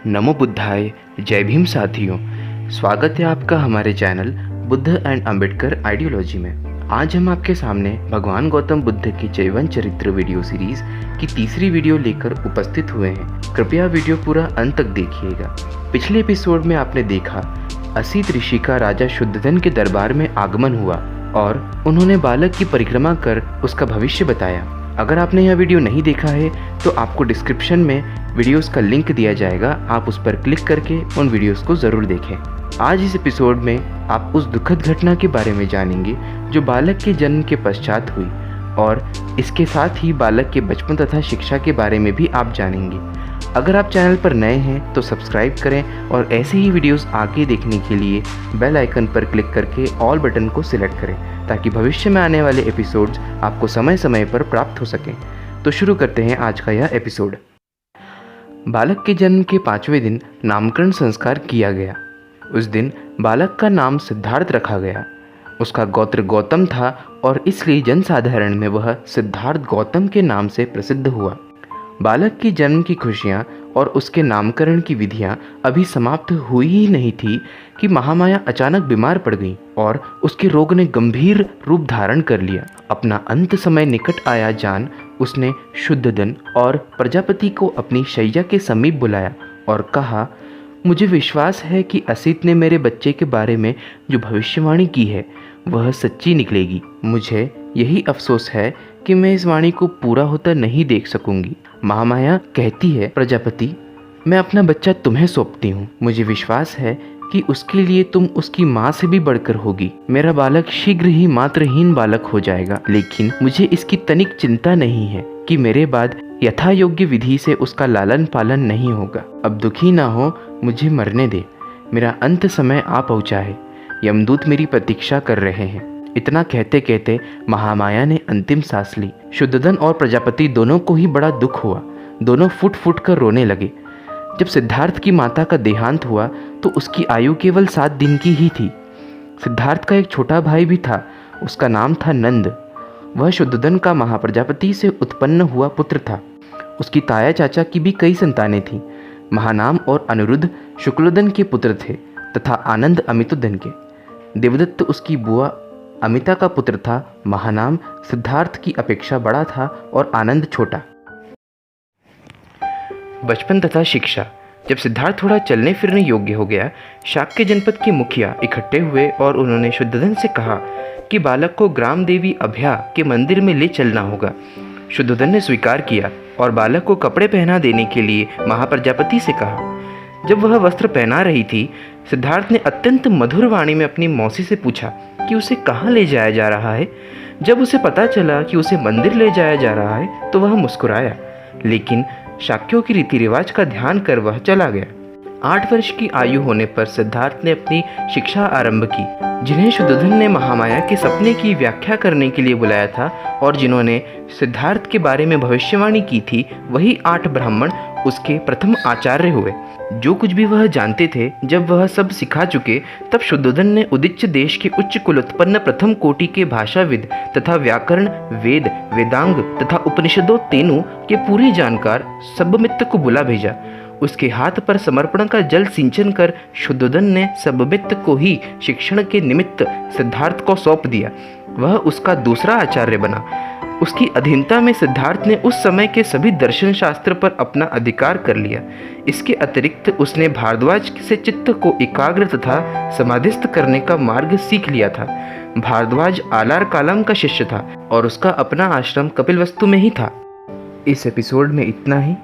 नमो बुद्धाय। जय भीम साथियों, स्वागत है आपका हमारे channel Buddha and Ambedkar ideology में। आज हम आपके सामने भगवान गौतम बुद्ध के जीवन चरित्र वीडियो सीरीज की तीसरी वीडियो लेकर उपस्थित हुए हैं। कृपया वीडियो पूरा अंत तक देखिएगा। पिछले एपिसोड में आपने देखा असित ऋषि का राजा शुद्धोधन के दरबार में आगमन हुआ और उन्होंने बालक की परिक्रमा कर उसका भविष्य बताया। अगर आपने यह वीडियो नहीं देखा है तो आपको डिस्क्रिप्शन में वीडियोस का लिंक दिया जाएगा, आप उस पर क्लिक करके उन वीडियोस को ज़रूर देखें। आज इस एपिसोड में आप उस दुखद घटना के बारे में जानेंगे जो बालक के जन्म के पश्चात हुई और इसके साथ ही बालक के बचपन तथा शिक्षा के बारे में भी आप जानेंगे। अगर आप चैनल पर नए हैं तो सब्सक्राइब करें और ऐसे ही वीडियोस आगे देखने के लिए बेल आइकन पर क्लिक करके ऑल बटन को सिलेक्ट करें ताकि भविष्य में आने वाले एपिसोड्स आपको समय समय पर प्राप्त हो सकें। तो शुरू करते हैं आज का यह एपिसोड। बालक के जन्म के 5वें दिन नामकरण संस्कार किया गया। उस दिन बालक का नाम सिद्धार्थ रखा गया। उसका गोत्र गौतम था और इसलिए जनसाधारण में वह सिद्धार्थ गौतम के नाम से प्रसिद्ध हुआ। बालक के जन्म की खुशियाँ और उसके नामकरण की विधियाँ अभी समाप्त हुई ही नहीं थी कि महामाया अचानक बीमार पड़ गई और उसके रोग ने गंभीर रूप धारण कर लिया। अपना अंत समय निकट आया जान उसने शुद्धोधन और प्रजापति को अपनी शैया के समीप बुलाया और कहा, मुझे विश्वास है कि असित ने मेरे बच्चे के बारे में जो भविष्यवाणी की है वह सच्ची निकलेगी। मुझे यही अफसोस है कि मैं इस वाणी को पूरा होता नहीं देख सकूंगी। महामाया कहती है, प्रजापति, मैं अपना बच्चा तुम्हें सौंपती हूँ। मुझे विश्वास है कि उसके लिए तुम उसकी माँ से भी बढ़कर होगी। मेरा बालक शीघ्र ही मातृहीन बालक हो जाएगा, लेकिन मुझे इसकी तनिक चिंता नहीं है कि मेरे बाद यथा योग्य विधि से उसका लालन पालन नहीं होगा। अब दुखी ना हो, मुझे मरने दे। मेरा अंत समय आ पहुँचा है। यमदूत मेरी प्रतीक्षा कर रहे हैं। इतना कहते कहते महामाया ने अंतिम सांस ली। शुद्धोधन और प्रजापति दोनों को ही बड़ा दुख हुआ। दोनों फुट फुट कर रोने लगे। जब सिद्धार्थ की माता का देहांत हुआ तो उसकी आयु केवल 7 दिन की ही थी। सिद्धार्थ का एक छोटा भाई भी था। उसका नाम था नंद। वह शुद्धोधन का महाप्रजापति से उत्पन्न हुआ पुत्र था। उसकी ताया चाचा की भी कई संतानें थीं। महानाम और अनिरुद्ध शुक्लोदन के पुत्र थे तथा आनंद अमितोदन के। देवदत्त उसकी बुआ अमिता का पुत्र था। महानाम सिद्धार्थ की अपेक्षा बड़ा था और आनंद छोटा। बचपन तथा शिक्षा। जब सिद्धार्थ थोड़ा चलने फिरने योग्य हो गया, शाक्य जनपद के मुखिया इकट्ठे हुए और उन्होंने शुद्धोधन से कहा कि बालक को ग्राम देवी अभया के मंदिर में ले चलना होगा। शुद्धोधन ने स्वीकार किया और बालक को कपड़े पहना देने के लिए महाप्रजापति से कहा। जब वह वस्त्र पहना रही थी, सिद्धार्थ ने अत्यंत मधुर वाणी में अपनी मौसी से पूछा कि उसे कहाँ ले जाया जा रहा है। जब उसे पता चला कि उसे मंदिर ले जाया जा रहा है तो वह मुस्कुराया, लेकिन शाक्यों की रीति रिवाज का ध्यान कर वह चला गया। 8 वर्ष की आयु होने पर सिद्धार्थ ने अपनी शिक्षा आरंभ की। जिन्हें शुद्धोधन ने महामाया के सपने की व्याख्या करने के लिए बुलाया था और जिन्होंने सिद्धार्थ के बारे में भविष्यवाणी की थी, वही 8 ब्राह्मण उसके प्रथम आचार्य हुए। जो कुछ भी वह जानते थे, जब वह सब सिखा चुके, तब शुद्धोधन ने उदिच्च देश के उच्च कुलोत्पन्न प्रथम कोटि के भाषाविद तथा व्याकरण, वेद, वेदांग तथा उपनिषदों तेनु के पूरे जानकार सब्बमित्र को बुला भेजा। उसके हाथ पर समर्पण का जल सिंचन कर शुद्धोधन ने सब्बमित्र को ही शिक्षण के निमित्त सिद्धार्थ को सौंप दिया। वह उसका दूसरा आचार्य बना। उसकी अधीनता में सिद्धार्थ ने उस समय के सभी दर्शन शास्त्र पर अपना अधिकार कर लिया। इसके अतिरिक्त उसने भारद्वाज से चित्त को एकाग्र तथा समाधिस्थ करने का मार्ग सीख लिया था। भारद्वाज आलार कालम का शिष्य था और उसका अपना आश्रम कपिलवस्तु में ही था। इस एपिसोड में इतना ही।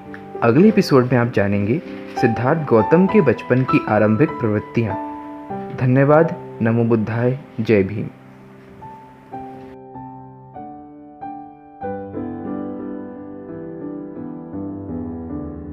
अगले एपिसोड में आप जानेंगे सिद्धार्थ गौतम के बचपन की आरंभिक प्रवृत्तियाँ। धन्यवाद। नमो बुद्धाय। जय भीम।